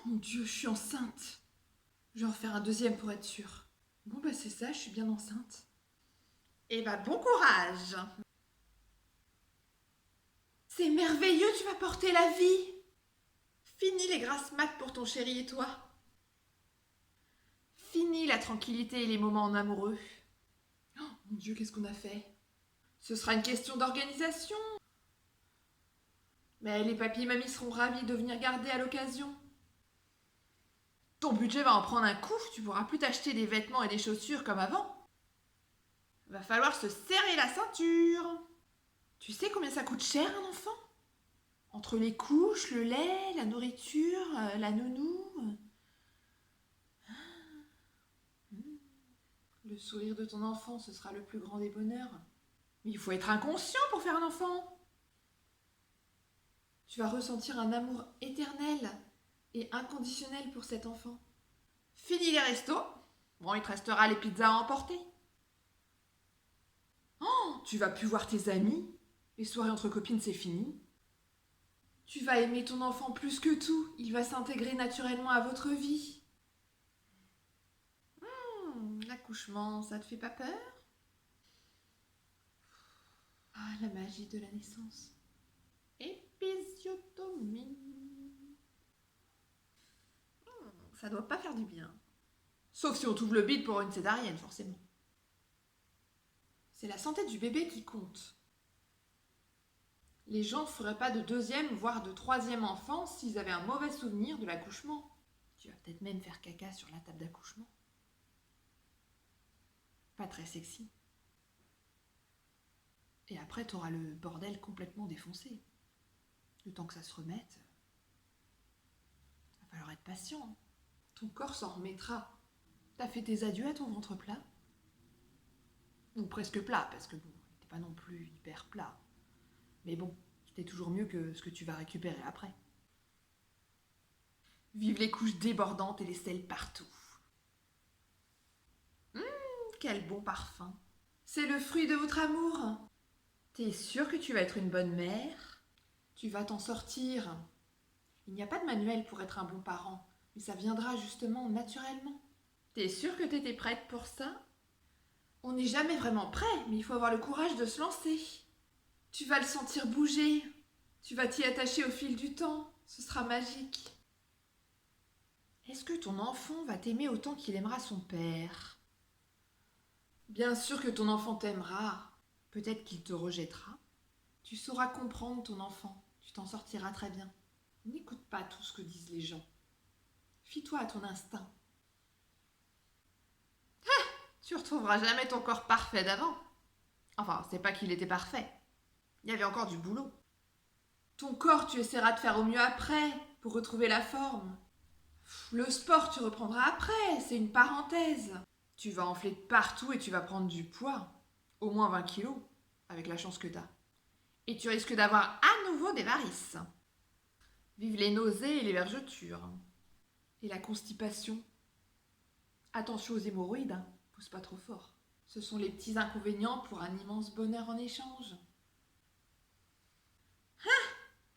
Mon Dieu, je suis enceinte. Je vais en faire un deuxième pour être sûre. Bon, bah c'est ça, je suis bien enceinte. Eh ben, bon courage. C'est merveilleux, tu vas porter la vie. Fini les grasses mat pour ton chéri et toi. Fini la tranquillité et les moments en amoureux. Oh, mon Dieu, qu'est-ce qu'on a fait? Ce sera une question d'organisation. Mais les papis et mamie seront ravis de venir garder à l'occasion. Ton budget va en prendre un coup, tu pourras plus t'acheter des vêtements et des chaussures comme avant. Va falloir se serrer la ceinture. Tu sais combien ça coûte cher un enfant? Entre les couches, le lait, la nourriture, la nounou. Le sourire de ton enfant, ce sera le plus grand des bonheurs. Mais il faut être inconscient pour faire un enfant. Tu vas ressentir un amour éternel et inconditionnel pour cet enfant. Fini les restos. Bon, il te restera les pizzas à emporter. Oh, tu vas plus voir tes amis. Les soirées entre copines, c'est fini. Tu vas aimer ton enfant plus que tout. Il va s'intégrer naturellement à votre vie. L'accouchement, ça te fait pas peur? Ah, la magie de la naissance. Épisiotomie. Ça doit pas faire du bien. Sauf si on t'ouvre le bide pour une césarienne, forcément. C'est la santé du bébé qui compte. Les gens ne feraient pas de deuxième, voire de troisième enfant s'ils avaient un mauvais souvenir de l'accouchement. Tu vas peut-être même faire caca sur la table d'accouchement. Pas très sexy. Et après, t'auras le bordel complètement défoncé. Le temps que ça se remette, va falloir être patient. Ton corps s'en remettra. T'as fait tes adieux à ton ventre plat? Ou presque plat, parce que bon, il n'était pas non plus hyper plat. Mais bon, c'était toujours mieux que ce que tu vas récupérer après. Vive les couches débordantes et les selles partout. Quel bon parfum. C'est le fruit de votre amour. T'es sûre que tu vas être une bonne mère? Tu vas t'en sortir. Il n'y a pas de manuel pour être un bon parent, mais ça viendra justement naturellement. T'es sûre que t'étais prête pour ça? On n'est jamais vraiment prêt, mais il faut avoir le courage de se lancer. Tu vas le sentir bouger. Tu vas t'y attacher au fil du temps. Ce sera magique. Est-ce que ton enfant va t'aimer autant qu'il aimera son père? Bien sûr que ton enfant t'aimera. Peut-être qu'il te rejettera. Tu sauras comprendre ton enfant. Tu t'en sortiras très bien. N'écoute pas tout ce que disent les gens. Fie-toi à ton instinct. Tu retrouveras jamais ton corps parfait d'avant. Enfin, c'est pas qu'il était parfait. Il y avait encore du boulot. Ton corps, tu essaieras de faire au mieux après, pour retrouver la forme. Le sport, tu reprendras après, c'est une parenthèse. Tu vas enfler de partout et tu vas prendre du poids. Au moins 20 kilos, avec la chance que t'as. Et tu risques d'avoir à nouveau des varices. Vive les nausées et les vergetures. Et la constipation. Attention aux hémorroïdes, hein. Pousse pas trop fort. Ce sont les petits inconvénients pour un immense bonheur en échange.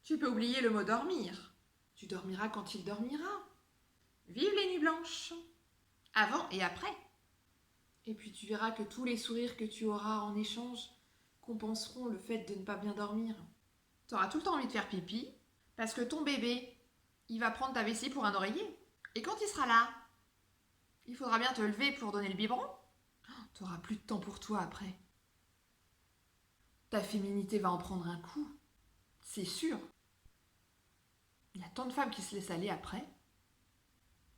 Tu peux oublier le mot dormir. Tu dormiras quand il dormira. Vive les nuits blanches. Avant et après. Et puis tu verras que tous les sourires que tu auras en échange compenseront le fait de ne pas bien dormir. Tu auras tout le temps envie de faire pipi parce que ton bébé, il va prendre ta vessie pour un oreiller. Et quand il sera là, il faudra bien te lever pour donner le biberon. Tu n'auras plus de temps pour toi après. Ta féminité va en prendre un coup. C'est sûr. Il y a tant de femmes qui se laissent aller après.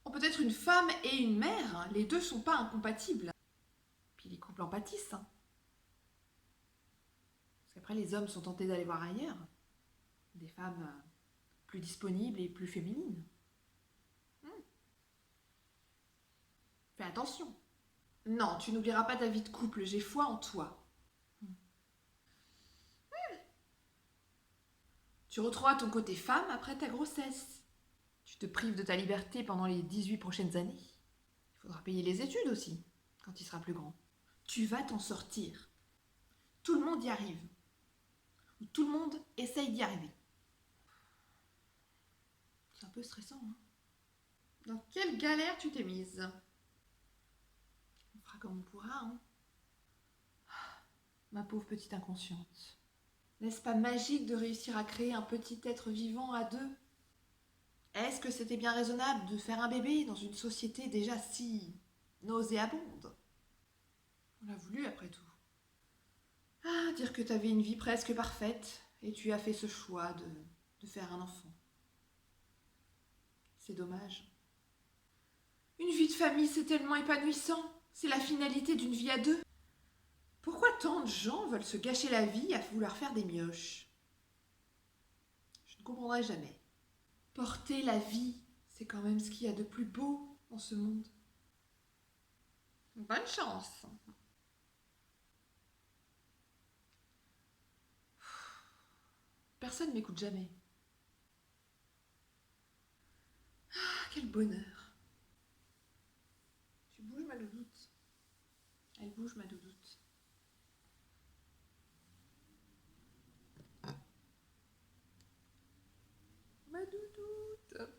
On peut être une femme et une mère. Les deux sont pas incompatibles. Puis les couples en pâtissent. Parce qu'après, les hommes sont tentés d'aller voir ailleurs. Des femmes plus disponibles et plus féminines. Fais attention. Non, tu n'oublieras pas ta vie de couple. J'ai foi en toi. Tu retrouveras ton côté femme après ta grossesse. Tu te prives de ta liberté pendant les 18 prochaines années. Il faudra payer les études aussi, quand il sera plus grand. Tu vas t'en sortir. Tout le monde y arrive. Ou tout le monde essaye d'y arriver. C'est un peu stressant, hein? Dans quelle galère tu t'es mise? On fera comme on pourra, hein. Ma pauvre petite inconsciente. N'est-ce pas magique de réussir à créer un petit être vivant à deux? Est-ce que c'était bien raisonnable de faire un bébé dans une société déjà si nauséabonde? On l'a voulu après tout. Ah, dire que t'avais une vie presque parfaite et tu as fait ce choix de faire un enfant. C'est dommage. Une vie de famille, c'est tellement épanouissant. C'est la finalité d'une vie à deux. Pourquoi tant de gens veulent se gâcher la vie à vouloir faire des mioches? Je ne comprendrai jamais. Porter la vie, c'est quand même ce qu'il y a de plus beau dans ce monde. Bonne chance. Personne m'écoute jamais. Ah, quel bonheur. Tu bouges, ma doudoute. Elle bouge, ma doudoute. Ma doudoute.